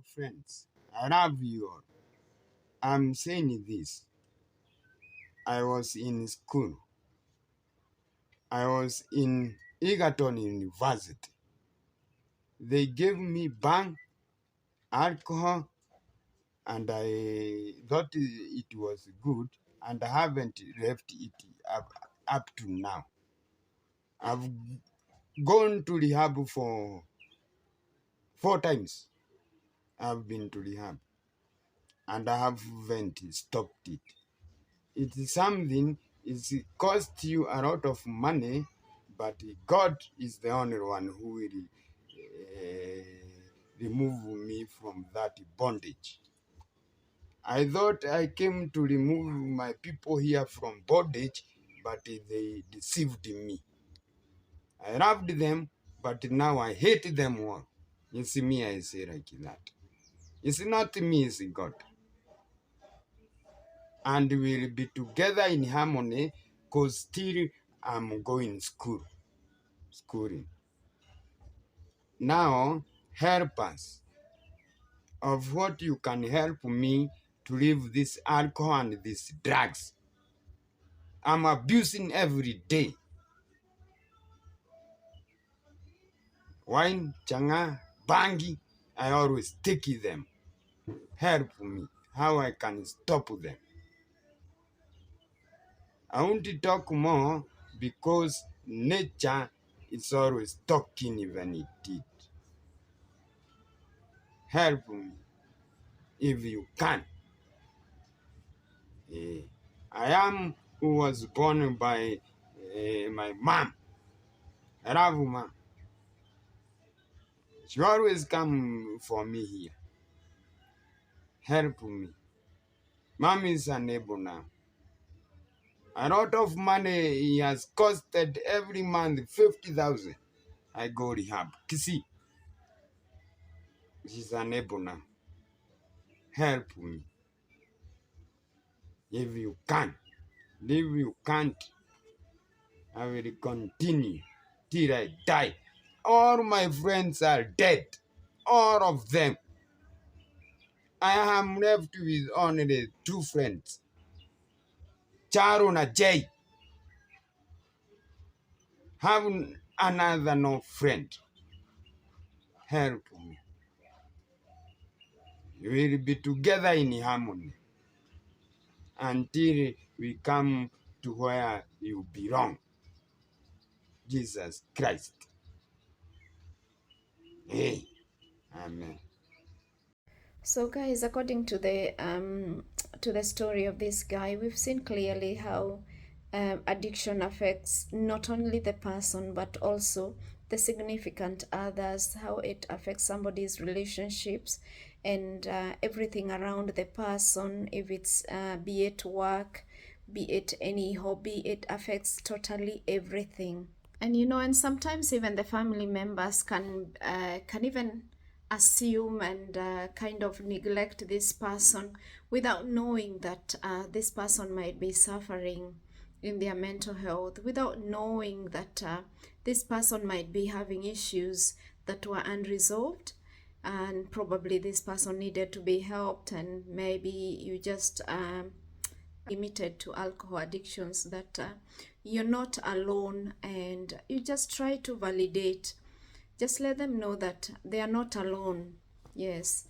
friends, I love you all. I'm saying this. I was in school. I was in Egerton University. They gave me bang, alcohol, and I thought it was good, and I haven't left it up to now. I've gone to rehab for 4 times. I've been to rehab, and I haven't stopped it. It's something, it's cost you a lot of money, but God is the only one who will remove me from that bondage. I thought I came to remove my people here from bondage, but they deceived me. I loved them, but now I hate them all. You see me, I say like that. It's not me, it's God. And we'll be together in harmony, because still I'm going schooling. Now, help us of what you can help me to leave this alcohol and these drugs. I'm abusing every day. Wine, changa, bangi, I always take them. Help me, how I can stop them. I want to talk more because nature is always talking even it did. Help me if you can. I am who was born by my mom. I love mom. She always come for me here. Help me. Mom is unable now. A lot of money he has costed every month, 50,000. I go rehab. Kisi. She's unable now. Help me. If you can. If you can't, I will continue till I die. All my friends are dead. All of them. I am left with only 2 friends. Charo na Jay. Have another no friend. Help me. We will be together in harmony until we come to where you belong. Jesus Christ. Hey. Amen. So, guys, according to the story of this guy, we've seen clearly how addiction affects not only the person but also the significant others, how it affects somebody's relationships and everything around the person. If it's be it work, be it any hobby, it affects totally everything. And and sometimes even the family members can even assume and kind of neglect this person without knowing that this person might be suffering in their mental health, without knowing that this person might be having issues that were unresolved, and probably this person needed to be helped, and maybe you just limited to alcohol addictions, that you're not alone, and you just try to validate, just let them know that they are not alone. Yes,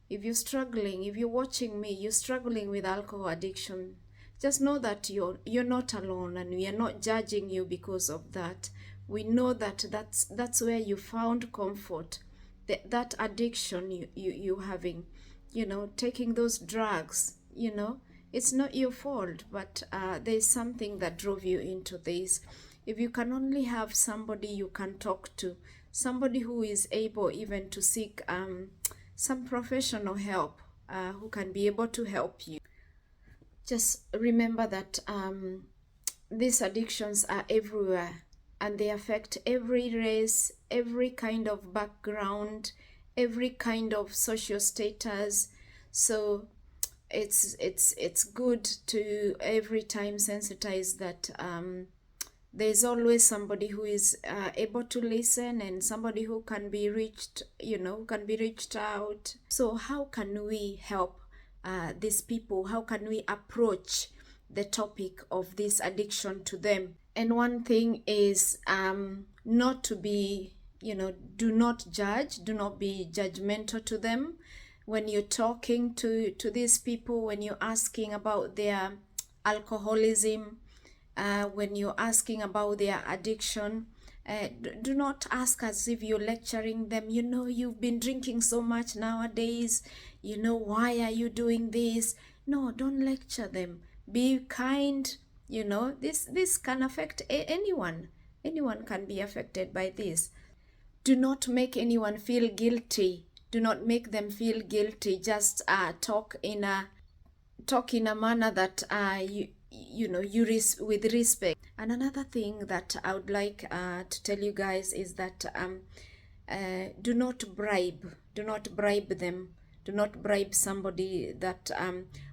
if you're struggling, if you're watching me, you're struggling with alcohol addiction, just know that you're not alone, and we are not judging you because of that. We know that that's where you found comfort, that addiction you having, taking those drugs, it's not your fault, but there's something that drove you into this. If you can only have somebody you can talk to, somebody who is able even to seek some professional help, who can be able to help you, just remember that these addictions are everywhere, and they affect every race, every kind of background, every kind of social status. So it's good to every time sensitize that There's always somebody who is able to listen, and somebody who can be reached, can be reached out. So how can we help these people? How can we approach the topic of this addiction to them? And one thing is not to be, do not judge, do not be judgmental to them. When you're talking to these people, when you're asking about their alcoholism, when you're asking about their addiction, do not ask as if you're lecturing them. You've been drinking so much nowadays. Why are you doing this? No, don't lecture them. Be kind. This can affect anyone. Anyone can be affected by this. Do not make anyone feel guilty. Do not make them feel guilty. Just talk in a manner that with respect. And another thing that I would like to tell you guys is that do not bribe them. Do not bribe somebody that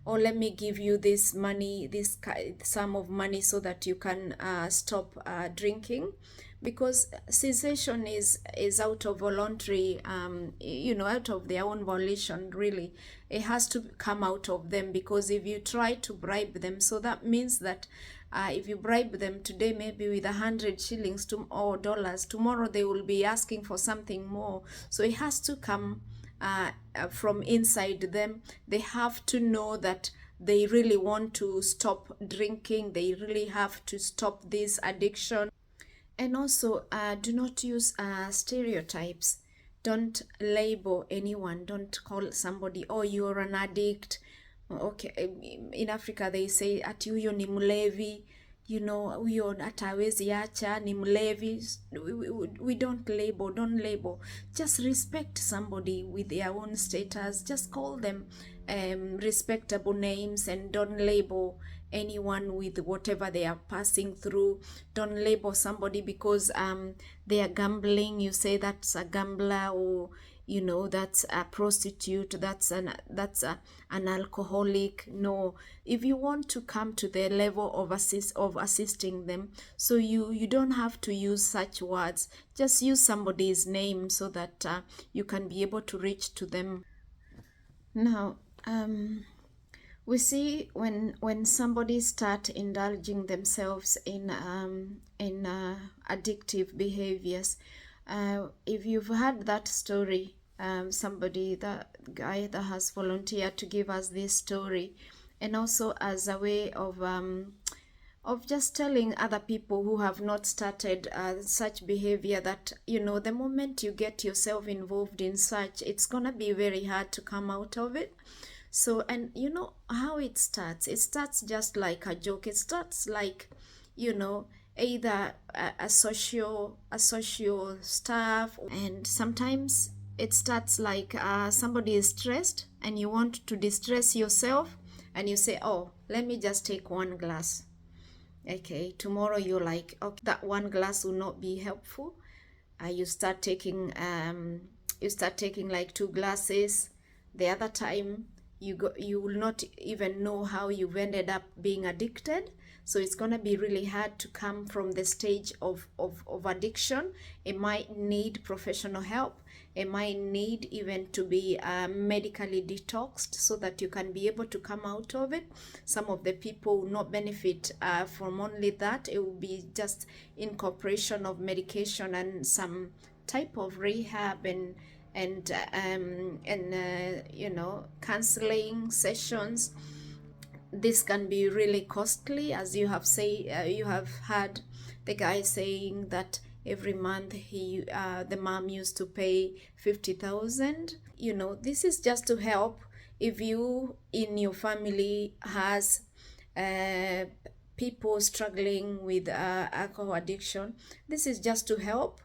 let me give you this money, this sum of money, so that you can stop drinking. Because cessation is out of voluntary, out of their own volition. Really, it has to come out of them. Because if you try to bribe them, so that means that if you bribe them today, maybe with 100 shillings or dollars, tomorrow they will be asking for something more. So it has to come from inside them. They have to know that they really want to stop drinking. They really have to stop this addiction. And also, do not use stereotypes. Don't label anyone. Don't call somebody, oh, you're an addict. Okay, in Africa they say ati huyo ni mlevi, huyo hata hawezi acha, ni mlevi. We don't label. Just respect somebody with their own status. Just call them respectable names, and don't label anyone with whatever they are passing through. Don't label somebody because they are gambling. You say that's a gambler, or that's a prostitute, that's an alcoholic. No, if you want to come to the level of assisting them, so you don't have to use such words. Just use somebody's name so that you can be able to reach to them. Now, we see when somebody start indulging themselves in addictive behaviors. If you've heard that story, somebody, that guy that has volunteered to give us this story, and also as a way of just telling other people who have not started such behavior that the moment you get yourself involved in such, it's gonna be very hard to come out of it. So, and how it starts just like a joke. It starts like either a social stuff, and sometimes it starts like somebody is stressed and you want to distress yourself, and you say, oh, let me just take one glass. Okay, tomorrow you're like, okay, that one glass will not be helpful. You start taking like 2 glasses. The other time you will not even know how you've ended up being addicted. So it's going to be really hard to come from the stage of addiction. It might need professional help. It might need even to be medically detoxed so that you can be able to come out of it. Some of the people will not benefit from only that. It will be just incorporation of medication and some type of rehab and counseling sessions. This can be really costly, as you have heard the guy saying that every month the mom used to pay 50,000. This is just to help. If you in your family has people struggling with alcohol addiction, this is just to help.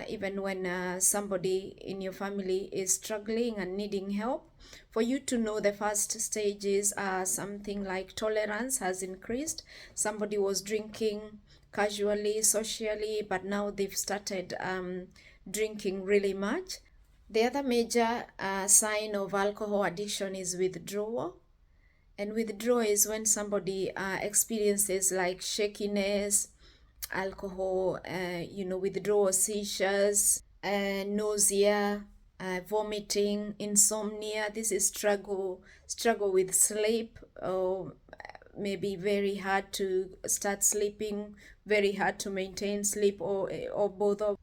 Even when somebody in your family is struggling and needing help, for you to know the first stages are something like tolerance has increased. Somebody was drinking casually, socially, but now they've started drinking really much. The other major sign of alcohol addiction is withdrawal. And withdrawal is when somebody experiences like shakiness, alcohol, withdrawal, seizures, nausea, vomiting, insomnia. This is struggle with sleep, or maybe very hard to start sleeping, very hard to maintain sleep, or both of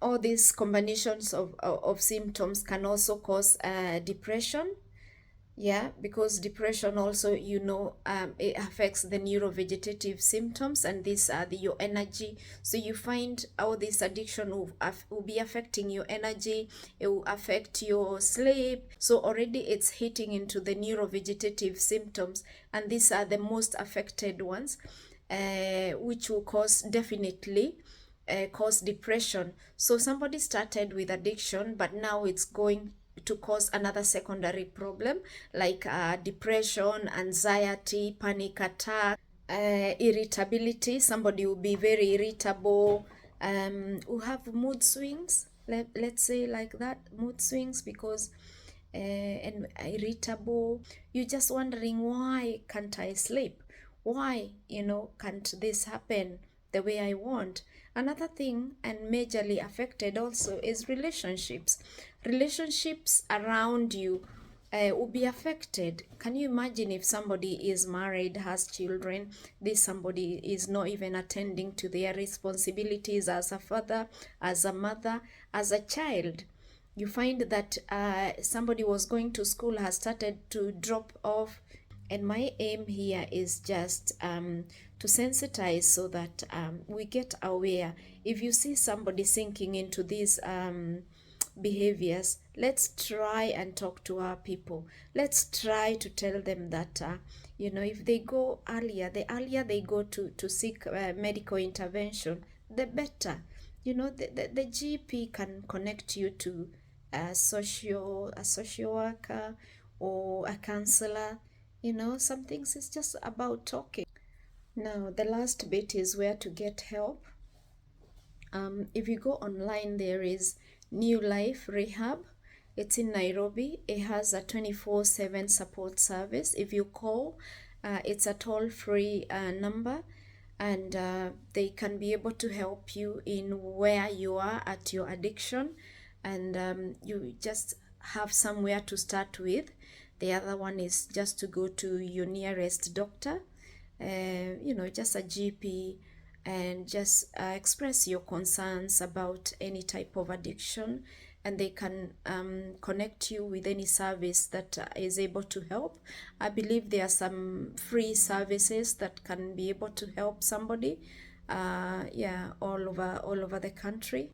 all these combinations of symptoms can also cause depression. Yeah, because depression also, it affects the neurovegetative symptoms, and these are your energy. So you find all this addiction will be affecting your energy, it will affect your sleep. So already it's hitting into the neurovegetative symptoms, and these are the most affected ones, which will definitely cause depression. So somebody started with addiction, but now it's going to cause another secondary problem like depression, anxiety, panic attack, irritability. Somebody will be very irritable, will have mood swings. Let's say like that, mood swings, because and irritable. You're just wondering, why can't I sleep? Why, can't this happen the way I want? Another thing, and majorly affected also, is relationships. Relationships around you will be affected. Can you imagine if somebody is married, has children, this somebody is not even attending to their responsibilities as a father, as a mother, as a child? You find that somebody was going to school, has started to drop off. And my aim here is just to sensitize, so that we get aware. If you see somebody sinking into these behaviors, let's try and talk to our people. Let's try to tell them that if they go earlier, the earlier they go to seek medical intervention, the better. The GP can connect you to a social worker or a counselor. Some things is just about talking. Now, the last bit is where to get help. If you go online, there is New Life Rehab. It's in Nairobi. It has a 24/7 support service. If you call, it's a toll-free number, and they can be able to help you in where you are at your addiction, and you just have somewhere to start with. The other one is just to go to your nearest doctor, just a GP, and just express your concerns about any type of addiction, and they can connect you with any service that is able to help. I believe there are some free services that can be able to help somebody, all over the country.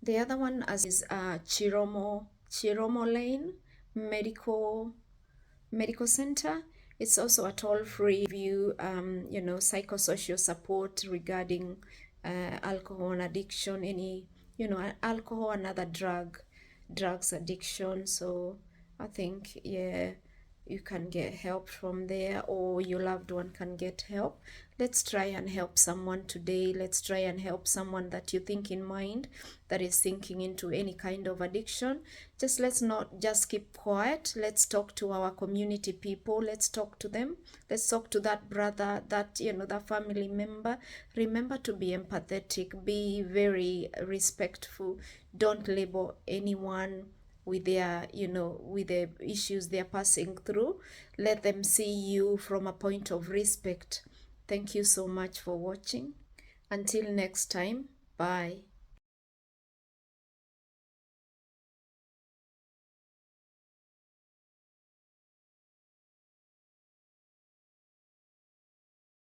The other one is Chiromo Lane Medical Center. It's also a toll-free view, psychosocial support regarding alcohol and addiction, any, alcohol and other drugs addiction. So I think, yeah, you can get help from there, or your loved one can get help. Let's try and help someone today. Let's try and help someone that you think in mind that is sinking into any kind of addiction. Let's not just keep quiet. Let's talk to our community people. Let's talk to them. Let's talk to that brother, that that family member. Remember to be empathetic, be very respectful. Don't label anyone with their with the issues they're passing through. Let them see you from a point of respect. Thank you so much for watching. Until next time, bye.